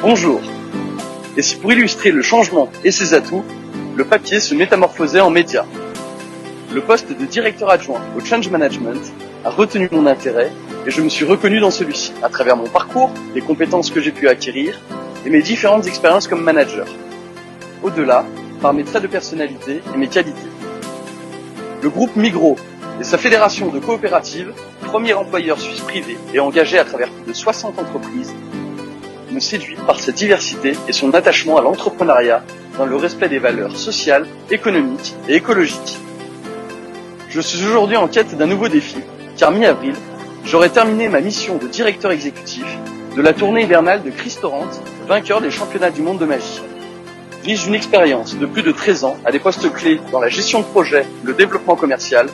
Bonjour. Et si pour illustrer le changement et ses atouts, le papier se métamorphosait en média. Le poste de directeur adjoint au Change Management a retenu mon intérêt et je me suis reconnu dans celui-ci, à travers mon parcours, les compétences que j'ai pu acquérir et mes différentes expériences comme manager. Au-delà, par mes traits de personnalité et mes qualités. Le groupe Migros et sa fédération de coopératives, premier employeur suisse privé et engagé à travers plus de 60 entreprises, me séduit par sa diversité et son attachement à l'entrepreneuriat dans le respect des valeurs sociales, économiques et écologiques. Je suis aujourd'hui en quête d'un nouveau défi, car mi-avril, j'aurai terminé ma mission de directeur exécutif de la tournée hivernale de Chris Torrent, vainqueur des championnats du monde de magie. Riche d'une expérience de plus de 13 ans à des postes clés dans la gestion de projet, le développement commercial,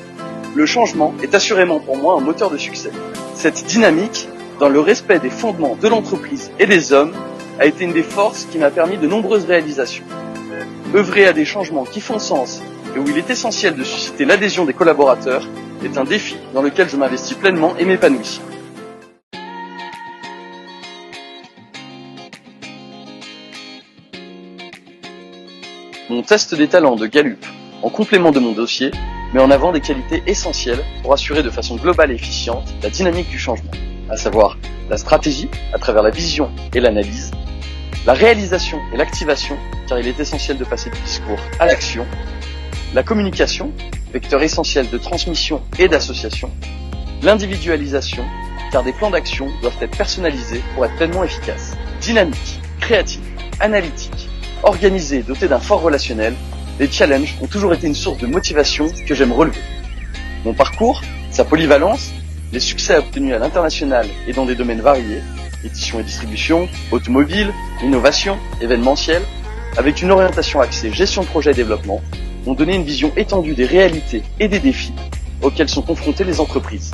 le changement est assurément pour moi un moteur de succès. Cette dynamique, dans le respect des fondements de l'entreprise et des hommes, a été une des forces qui m'a permis de nombreuses réalisations. Œuvrer à des changements qui font sens et où il est essentiel de susciter l'adhésion des collaborateurs est un défi dans lequel je m'investis pleinement et m'épanouis. Mon test des talents de Gallup, en complément de mon dossier, met en avant des qualités essentielles pour assurer de façon globale et efficiente la dynamique du changement, à savoir la stratégie à travers la vision et l'analyse, la réalisation et l'activation, car il est essentiel de passer du discours à l'action, la communication, vecteur essentiel de transmission et d'association, l'individualisation, car des plans d'action doivent être personnalisés pour être pleinement efficaces, dynamique, créatif, analytique, organisé et doté d'un fort relationnel, les challenges ont toujours été une source de motivation que j'aime relever. Mon parcours, sa polyvalence, les succès obtenus à l'international et dans des domaines variés, édition et distribution, automobile, innovation, événementiel, avec une orientation axée gestion de projet et développement, ont donné une vision étendue des réalités et des défis auxquels sont confrontées les entreprises.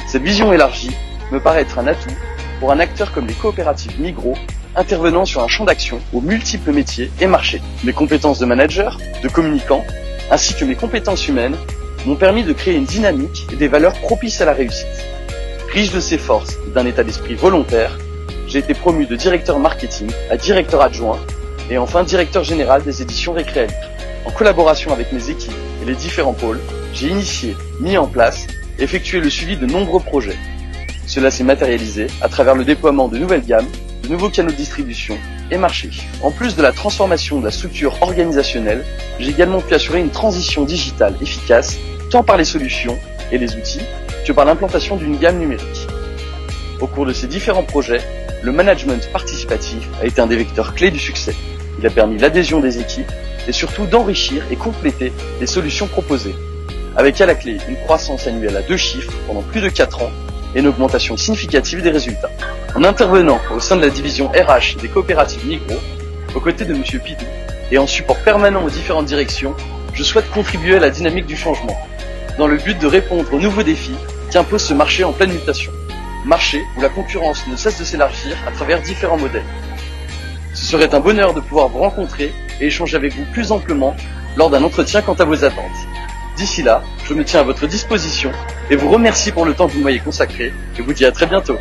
Cette vision élargie me paraît être un atout pour un acteur comme les coopératives Migros, intervenant sur un champ d'action aux multiples métiers et marchés. Mes compétences de manager, de communicant, ainsi que mes compétences humaines m'ont permis de créer une dynamique et des valeurs propices à la réussite. Riche de ces forces et d'un état d'esprit volontaire, j'ai été promu de directeur marketing à directeur adjoint et enfin directeur général des éditions Récréa Libre. En collaboration avec mes équipes et les différents pôles, j'ai initié, mis en place, effectué le suivi de nombreux projets. Cela s'est matérialisé à travers le déploiement de nouvelles gammes, de nouveaux canaux de distribution et marchés. En plus de la transformation de la structure organisationnelle, j'ai également pu assurer une transition digitale efficace, tant par les solutions et les outils, que par l'implantation d'une gamme numérique. Au cours de ces différents projets, le management participatif a été un des vecteurs clés du succès. Il a permis l'adhésion des équipes et surtout d'enrichir et compléter les solutions proposées, avec à la clé une croissance annuelle à 2 chiffres pendant plus de 4 ans et une augmentation significative des résultats. En intervenant au sein de la division RH des coopératives Migros, aux côtés de M. Pidou, et en support permanent aux différentes directions, je souhaite contribuer à la dynamique du changement, dans le but de répondre aux nouveaux défis qu'impose ce marché en pleine mutation. Marché où la concurrence ne cesse de s'élargir à travers différents modèles. Ce serait un bonheur de pouvoir vous rencontrer et échanger avec vous plus amplement lors d'un entretien quant à vos attentes. D'ici là, je me tiens à votre disposition et vous remercie pour le temps que vous m'avez consacré et vous dis à très bientôt.